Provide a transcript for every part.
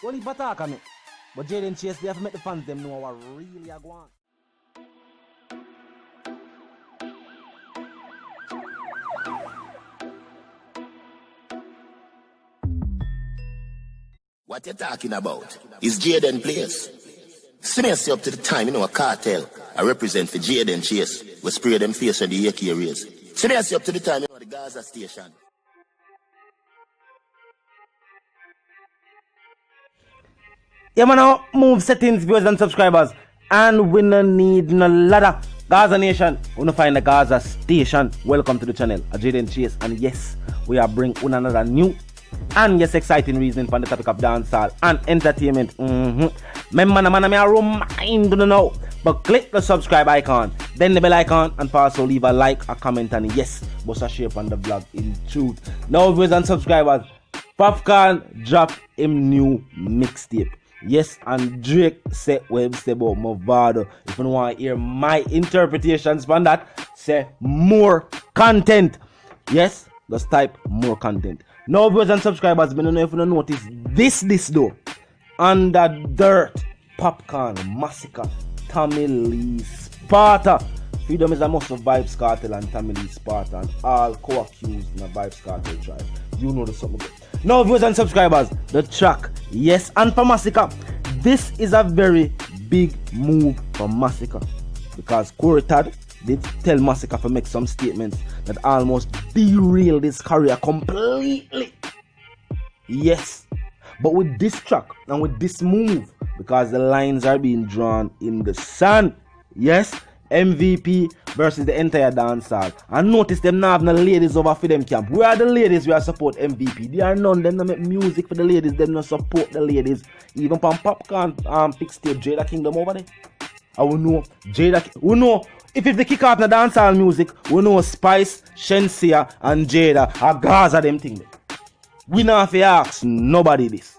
Only Bataka me. But Jayden Chase, they have to make the fans them know what really are going. What you talking about? Is Jayden place? See me up to the time, you know, a cartel. I represent for Jayden Chase. We spray them face on the AK rays. See me up to the time, you know, the Gaza station. Yeah, man, now move settings, viewers and subscribers. And we no need no ladder. Gaza Nation, we no find the Gaza station. Welcome to the channel, Jayden Chase. And yes, we are bringing another new and yes, exciting reasoning for the topic of dancehall and entertainment. Remember, man, I remind you now, but click the subscribe icon, then the bell icon, and also leave a like, a comment, and yes, bust a share on the vlog in truth. Now, viewers and subscribers, Popcaan dropped him new mixtape. Yes, and Drake said what he said about Movado. If you want to hear my interpretations from that, say more content. Yes, just type more content. Now, viewers and subscribers, I don't know if you notice this though. Under Dirt, Popcaan, Masicka, Tommy Lee Sparta. Freedom is a must of Vybz Kartel and Tommy Lee Sparta and all co-accused in the Vybz Kartel tribe. You know the something good. Now, viewers and subscribers, the track, yes, and for Masicka, this is a very big move for Masicka because Corey Tad did tell Masicka to make some statements that almost derailed his career completely. Yes, but with this track and with this move, because the lines are being drawn in the sand. Yes, MVP versus the entire dancehall. And notice them now have no ladies over for them camp. Where are the ladies who support MVP? There are none. Them not make music for the ladies. Them not support the ladies. Even from Popcaan pick stage Jada Kingdom over there. I will know we know if they kick off the dancehall music, we know Spice, Shensia, and Jada are Gaza them thing. We not have to ask nobody this.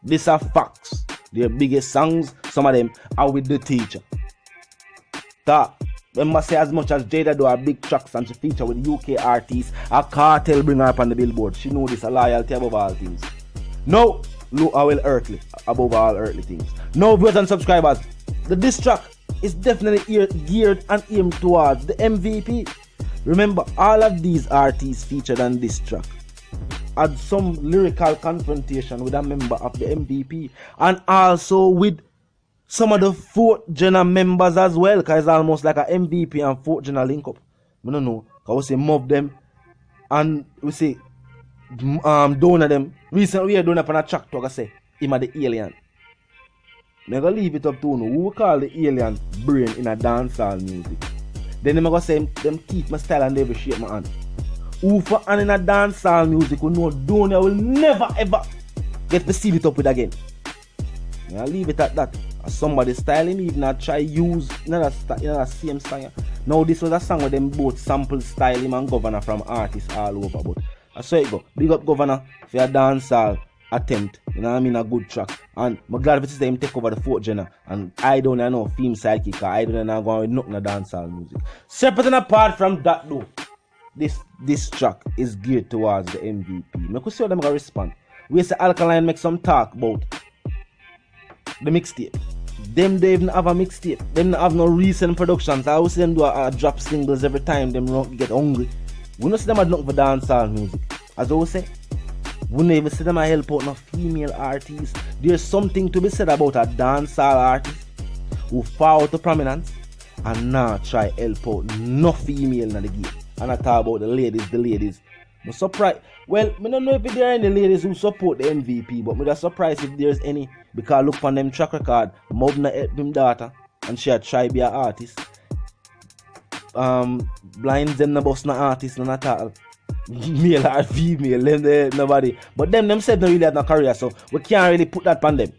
These are facts. Their biggest songs, some of them are with the teacher. That remember say as much as Jada do her big tracks and she feature with UK artists, a cartel bring her up on the billboard. She know this a loyalty above all things. No, look how well earthly above all earthly things. No, viewers and subscribers, the diss track is definitely geared and aimed towards the MVP. Remember, all of these artists featured on this track had some lyrical confrontation with a member of the MVP and also with some of the 4th Jenna members as well, because it's almost like a MVP and 4th Jenna link up. I don't know, because we say mob them and we say donor them. Recently we are doing up on a track talk, I say him are the alien. I'm going to leave it up to you. Who we call the alien brain in a dancehall music? Then I'm going to say them keep my style and every shape my hand. Who for and in a dancehall music we know donor will never ever get to seal it up with again. I'll leave it at that. Somebody styling even not try use another same song. Now this was a song where them both sample style him and Governor from artists all over. But I saw it go. Big up Governor for your dancehall attempt. You know what I mean? A good track. And I'm glad if it's him take over the 4th Jenna. And I don't know theme sidekick. I don't know going with nothing of dancehall music. Separate and apart from that though, this track is geared towards the MVP. Make we see how them gonna respond. We say Alkaline make some talk about the mixtape. Them they even have a mixtape. Them don't have no recent productions. I always see them do a drop singles every time them get hungry. We don't see them look for dancehall music. As I always say, we never see them help out no female artists. There's something to be said about a dancehall artist who fall out to prominence and now try help out no female in the game. And I talk about the ladies. I'm surprised. Well, I don't know if there are any ladies who support the MVP, but I'm just surprised if there's any. Because look on them track record, Mob na help him daughter, and she had try be an artist. Blind them na boss na artist na at all. Male or female, them nobody. But them said no really have no career, so we can't really put that on them.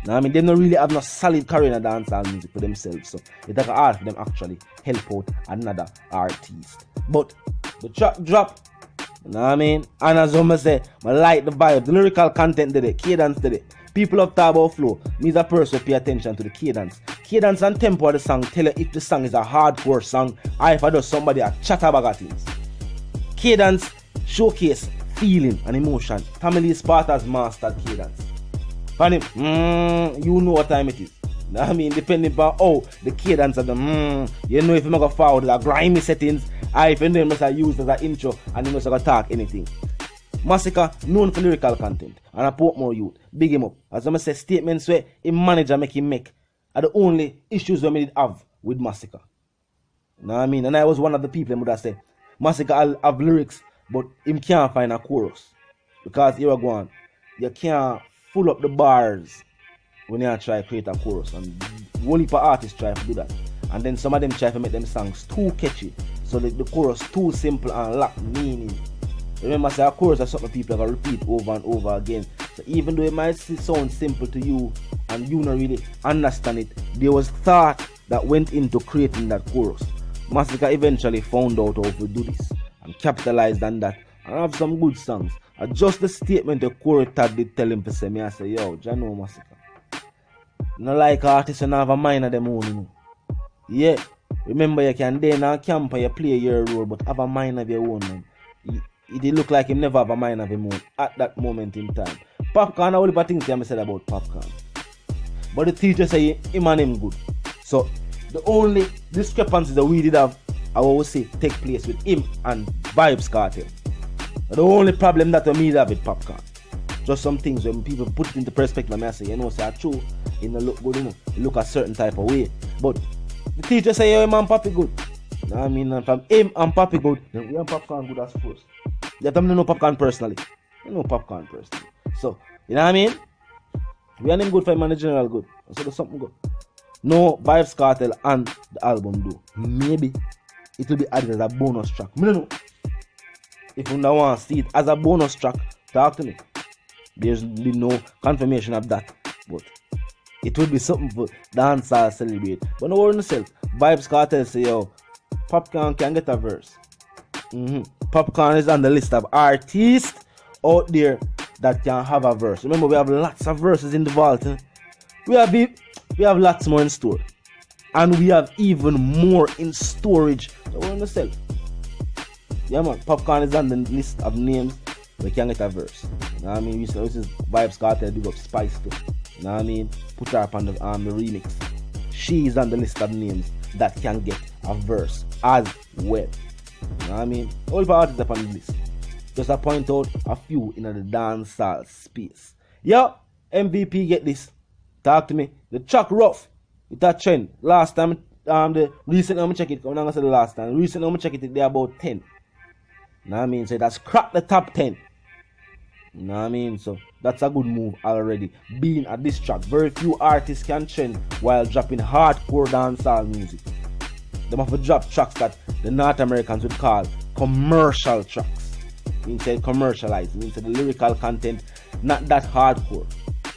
Now I mean, they don't really have no solid career in dancehall music for themselves, so it's hard for them actually help out another artist. But the track drop. You know what I mean? And as I say, I like the vibe, the lyrical content did it, cadence did it. People up talk about flow. Me as a person pay attention to the cadence. Cadence and tempo of the song tell you if the song is a hardcore song or if I do somebody a chatterbag things. Cadence showcase feeling and emotion. Tommy Lee Sparta's mastered cadence. Funny, you know what time it is. I mean, depending on how the cadence of the you know if you make a forward like grimy settings, if you know must use as an intro and you must talk anything. Masicka, known for lyrical content, and I put more youth, big him up. As I say, statements where a manager make him make are the only issues we did have with Masicka. You know what I mean? And I was one of the people who would say, Masicka have lyrics, but him can't find a chorus. Because here we go on, you can't full up the bars when you try to create a chorus. And only for artists try to do that. And then some of them try to make them songs too catchy. So the chorus too simple and lack meaning. Remember, say a chorus is something people are going to repeat over and over again. So even though it might sound simple to you and you not really understand it, there was thought that went into creating that chorus. Masicka eventually found out how to do this and capitalized on that and have some good songs. And just the statement the chorus did tell him to say, I say, yo, you know Masicka. Not like artists and have a mind of them own, you know. Yeah, remember you can then on camp and you play your role, but have a mind of your own, man. It did look like him never have a mind of him own at that moment in time. Popcaan, all the things I said about Popcaan. But the teacher say him and him good. So the only discrepancies that we did have, I would say, take place with him and Vybz Kartel. The only problem that we have with Popcaan. Just some things when people put it into perspective and I say, you know, say true, it don't look good, you know. It look a certain type of way. But the teacher say, yo, him and Papi good. You know what I mean? And from him and Papi good, then we and Popcaan good as first. You have to know Popcaan personally. You know Popcaan personally. So, you know what I mean? We and him good for him and the general good. So there's something good. No, Vybz Kartel and the album do. Maybe it will be added as a bonus track. I don't know. If you don't want to see it as a bonus track, talk to me. There's been no confirmation of that. But it would be something for dancers celebrate. But no worry yourself. Vybz Kartel say, yo, Popcaan can get a verse. Popcaan is on the list of artists out there that can have a verse. Remember, we have lots of verses in the vault. We have lots more in store. And we have even more in storage. So we're on the shelf. Yeah, man. Popcaan is on the list of names we can get a verse. You know what I mean? This is Vybz Kartel, big up Spice too. You know what I mean? Put her up on the remix. She is on the list of names that can get a verse as well. You know what I mean? All the artists up on the list. Just to point out a few in the dancehall space. Yo, MVP get this. Talk to me. The track rough. It's a trend. Last time, the recent I'm check it. I'm not gonna say the last time. Recent I'm check it. They're about 10. You know what I mean? So that's cracked the top 10. You know what I mean? So that's a good move already. Being at this track, very few artists can trend while dropping hardcore dancehall music. They have to drop tracks that the North Americans would call commercial tracks. Instead commercialized, instead the lyrical content not that hardcore.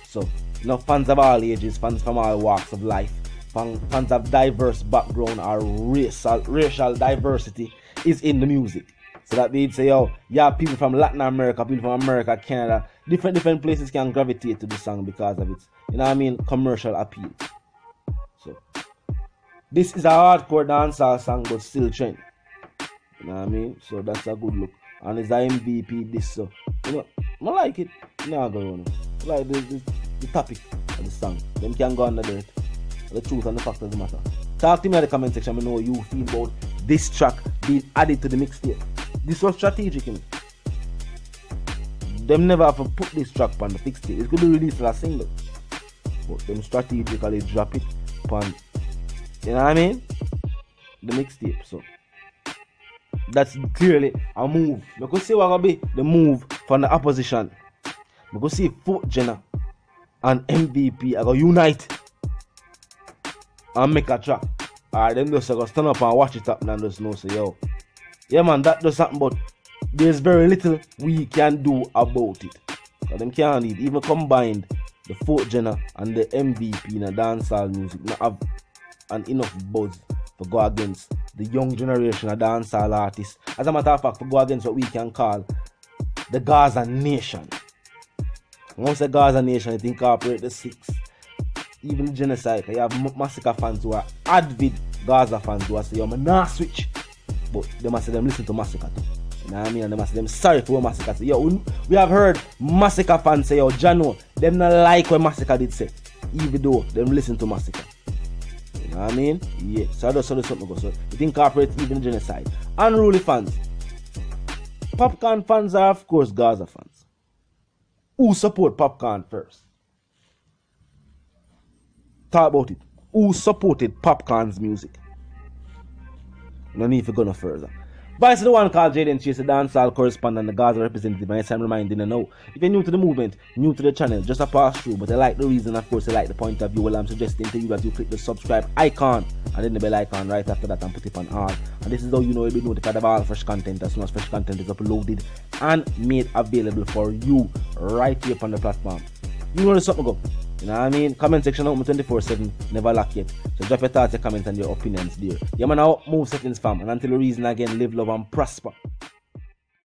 So, you know, fans of all ages, fans from all walks of life, fans of diverse background or racial diversity is in the music. So that they'd say, oh, yeah, people from Latin America, people from America, Canada, different places can gravitate to the song because of its, you know what I mean, commercial appeal. So this is a hardcore dancehall song but still trend. You know what I mean? So that's a good look. And it's the MVP this, so you know, I like it. Nah, go on. I like the topic of the song. Them can go on the dirt. The truth and the fact of the matter. Talk to me in the comment section. I know you feel about this track being added to the mixtape. This was strategic, you know. Them never have to put this track on the mixtape. It could be released as a single. But them strategically drop it on, you know what I mean? The mixtape. So that's clearly a move. We could see what will be the move from the opposition. We could see Popcaan and MVP are going to unite and make a track. Alright, them just go stand up and watch it up and just know say, yo, yeah man, that does something, but there's very little we can do about it. Because them can't need, even combined the Popcaan and the MVP in a dancehall music, not have an enough buzz to go against the young generation of dancehall artists. As a matter of fact, to go against what we can call the Gaza Nation. Once the Gaza Nation, it incorporates the six. Even the genocide, you have Masicka fans who are avid Gaza fans who are say, yo, man, nah switch. But they must say them listen to Masicka too. You know what I mean? And they must say them sorry for what Masicka say. Yo, we have heard Masicka fans say, yo, Jano, them not like what Masicka did say, even though them listen to Masicka. You know what I mean? Yeah, so that's something go. So it incorporates even genocide. Unruly fans. Popcaan fans are of course Gaza fans. Who support Popcaan first? Talk about it. Who supported Popcaan's music? No need to go no further. Vice the one called Jayden Chase, the dancehall correspondent, the Gaza representative, and I'm reminding you now. If you're new to the movement, new to the channel, just a pass through, but I like the reason, of course, I like the point of view. Well, I'm suggesting to you that you click the subscribe icon and then the bell icon right after that and put it on all. And this is how you know you'll be notified of all fresh content as soon as fresh content is uploaded and made available for you right here on the platform. You know where something go. You know what I mean? Comment section open 24/7, never lock yet. So drop your thoughts, your comments, and your opinions there. Yeah, man, now move settings, fam. And until the reason again, live, love, and prosper.